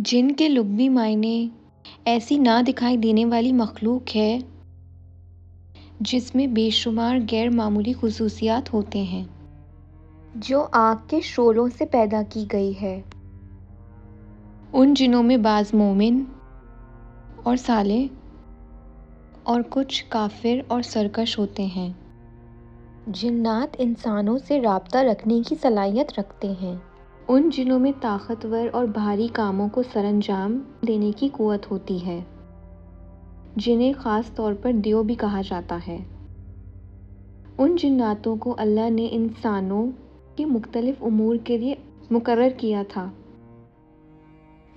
جن کے لغوی معنی ایسی نہ دکھائی دینے والی مخلوق ہے جس میں بے شمار غیر معمولی خصوصیات ہوتے ہیں، جو آگ کے شعلوں سے پیدا کی گئی ہے۔ ان جنوں میں بعض مومن اور صالح اور کچھ کافر اور سرکش ہوتے ہیں۔ جنات انسانوں سے رابطہ رکھنے کی صلاحیت رکھتے ہیں۔ ان جنوں میں طاقتور اور بھاری کاموں کو سرانجام دینے کی قوت ہوتی ہے، جنہیں خاص طور پر دیو بھی کہا جاتا ہے۔ ان جناتوں کو اللہ نے انسانوں کے مختلف امور کے لیے مقرر کیا تھا،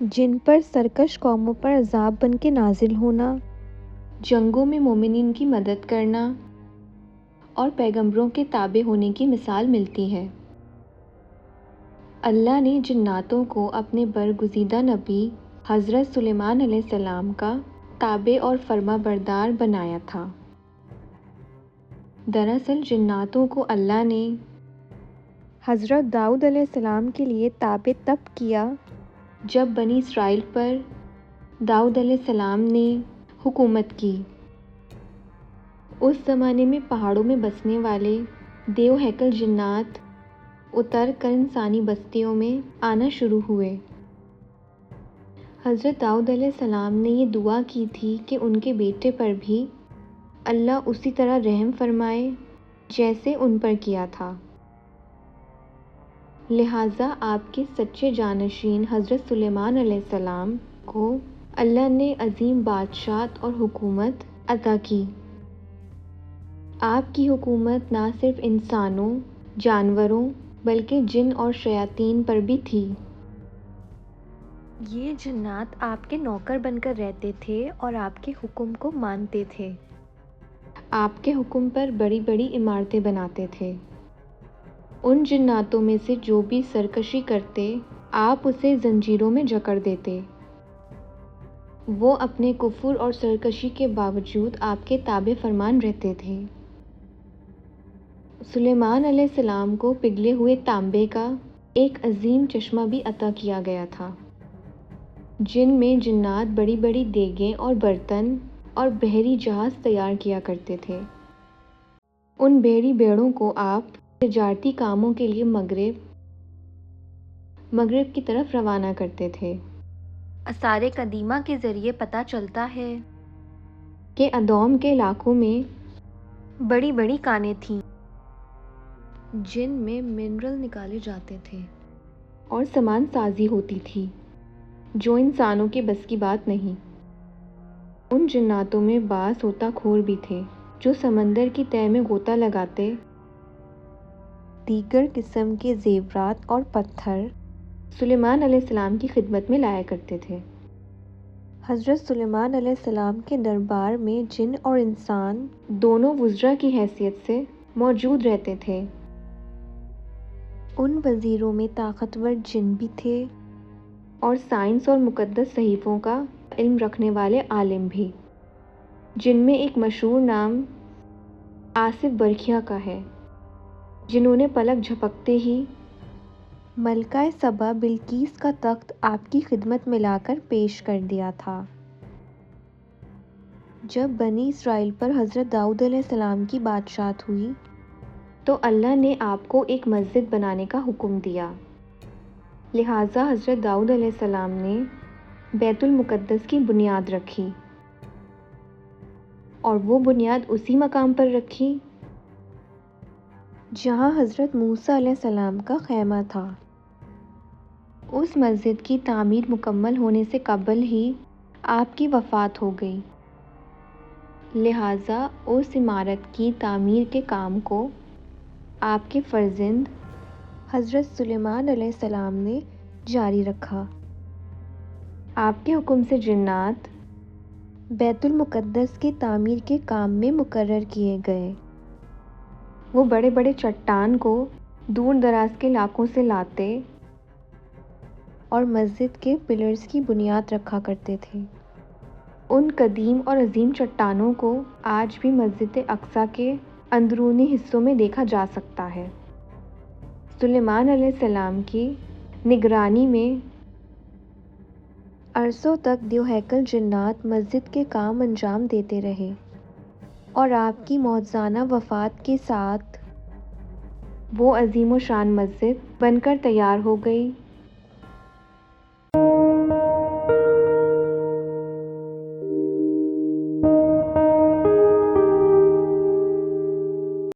جن پر سرکش قوموں پر عذاب بن کے نازل ہونا، جنگوں میں مومنین کی مدد کرنا اور پیغمبروں کے تابع ہونے کی مثال ملتی ہے۔ اللہ نے جناتوں کو اپنے برگزیدہ نبی حضرت سلیمان علیہ السلام کا تابع اور فرما بردار بنایا تھا۔ دراصل جناتوں کو اللہ نے حضرت داؤد علیہ السلام کے لیے تابع تب کیا جب بنی اسرائیل پر داؤد علیہ السلام نے حکومت کی۔ اس زمانے میں پہاڑوں میں بسنے والے دیو ہیکل جنات اتر کر انسانی بستیوں میں آنا شروع ہوئے۔ حضرت داؤد علیہ السلام نے یہ دعا کی تھی کہ ان کے بیٹے پر بھی اللہ اسی طرح رحم فرمائے جیسے ان پر کیا تھا۔ لہٰذا آپ کے سچے جانشین حضرت سلیمان علیہ السلام کو اللہ نے عظیم بادشاہت اور حکومت عطا کی۔ آپ کی حکومت نہ صرف انسانوں، جانوروں بلکہ جن اور شیاطین پر بھی تھی۔ یہ جنات آپ کے نوکر بن کر رہتے تھے اور آپ کے حکم کو مانتے تھے۔ آپ کے حکم پر بڑی بڑی عمارتیں بناتے تھے۔ ان جناتوں میں سے جو بھی سرکشی کرتے، آپ اسے زنجیروں میں جکڑ دیتے۔ وہ اپنے کفر اور سرکشی کے باوجود آپ کے تابع فرمان رہتے تھے۔ سلیمان علیہ السلام کو پگھلے ہوئے تانبے کا ایک عظیم چشمہ بھی عطا کیا گیا تھا، جن میں جنات بڑی بڑی دیگیں اور برتن اور بحری جہاز تیار کیا کرتے تھے۔ ان بحری بیڑوں کو آپ تجارتی کاموں کے لیے مغرب کی طرف روانہ کرتے تھے۔ آثار قدیمہ کے ذریعے پتہ چلتا ہے کہ ادوم کے علاقوں میں بڑی بڑی کانیں تھیں، جن میں منرل نکالے جاتے تھے اور سامان سازی ہوتی تھی، جو انسانوں کے بس کی بات نہیں۔ ان جناتوں میں بعض غوطہ خور بھی تھے جو سمندر کی تہہ میں غوطہ لگاتے دیگر قسم کے زیورات اور پتھر سلیمان علیہ السلام کی خدمت میں لایا کرتے تھے۔ حضرت سلیمان علیہ السلام کے دربار میں جن اور انسان دونوں وزراء کی حیثیت سے موجود رہتے تھے۔ ان وزیروں میں طاقتور جن بھی تھے اور سائنس اور مقدس صحیفوں کا علم رکھنے والے عالم بھی، جن میں ایک مشہور نام آصف برکھیا کا ہے، جنہوں نے پلک جھپکتے ہی ملکہ سبا بلقیس کا تخت آپ کی خدمت میں لا کر پیش کر دیا تھا۔ جب بنی اسرائیل پر حضرت داؤد علیہ السلام کی بادشاہت ہوئی تو اللہ نے آپ کو ایک مسجد بنانے کا حکم دیا۔ لہٰذا حضرت داؤد علیہ السلام نے بیت المقدس کی بنیاد رکھی، اور وہ بنیاد اسی مقام پر رکھی جہاں حضرت موسیٰ علیہ السلام کا خیمہ تھا۔ اس مسجد کی تعمیر مکمل ہونے سے قبل ہی آپ کی وفات ہو گئی، لہٰذا اس عمارت کی تعمیر کے کام کو آپ کے فرزند حضرت سلیمان علیہ السلام نے جاری رکھا۔ آپ کے حکم سے جنات بیت المقدس کی تعمیر کے کام میں مقرر کیے گئے۔ وہ بڑے بڑے چٹان کو دور دراز کے علاقوں سے لاتے اور مسجد کے پلرز کی بنیاد رکھا کرتے تھے۔ ان قدیم اور عظیم چٹانوں کو آج بھی مسجد اقصیٰ کے اندرونی حصوں میں دیکھا جا سکتا ہے۔ سلیمان علیہ السلام کی نگرانی میں عرصوں تک دیوہیکل جنات مسجد کے کام انجام دیتے رہے اور آپ کی معجزانہ وفات کے ساتھ وہ عظیم و شان مسجد بن کر تیار ہو گئی